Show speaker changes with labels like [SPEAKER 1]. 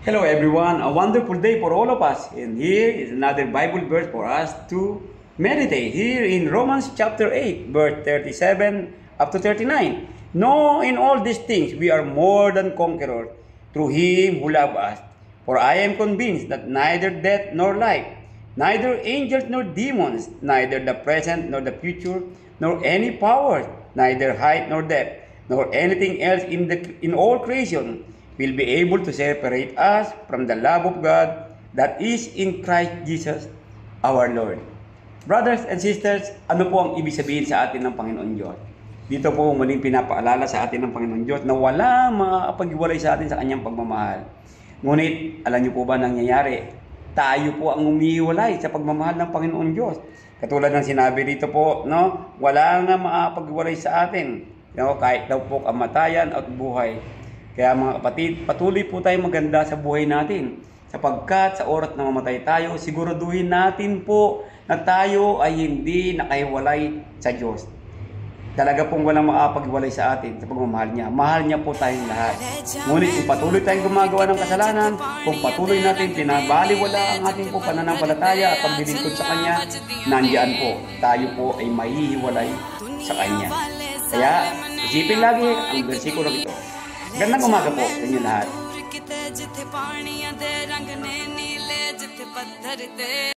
[SPEAKER 1] Hello everyone, a wonderful day for all of us. And here is another Bible verse for us to meditate. Here in Romans chapter 8, verse 37 up to 39. No, in all these things we are more than conquerors through Him who loved us. For I am convinced that neither death nor life, neither angels nor demons, neither the present nor the future, nor any powers, neither height nor depth, nor anything else in all creation will be able to separate us from the love of God that is in Christ Jesus our Lord. Brothers and sisters, ano po ang ibig sabihin sa atin ng Panginoon Diyos? Dito po muling pinapaalala sa atin ng Panginoon Diyos na wala makakapag-iwalay sa atin sa kanyang pagmamahal. Ngunit, alam niyo po ba nangyayari? Tayo po ang umiiwalay sa pagmamahal ng Panginoon Diyos. Katulad ng sinabi dito po, no? Wala nga makakapag-iwalay sa atin. No? Kahit daw po kamatayan at buhay. Kaya mga kapatid, patuloy po tayong maganda sa buhay natin. Sapagkat sa oras na mamatay tayo, siguraduhin natin po na tayo ay hindi nakahiwalay sa Diyos. Talaga pong walang makapaghiwalay sa atin sa pagmamahal niya. Mahal niya po tayong lahat. Ngunit kung patuloy tayong gumagawa ng kasalanan, kung patuloy natin pinabaliwala ang ating po pananampalataya at paglilingkod sa Kanya, nandiyan po, tayo po ay mahihiwalay sa Kanya. Kaya, isipin lagi ang bersikulo ito. Gandang umaga po sa inyo lahat.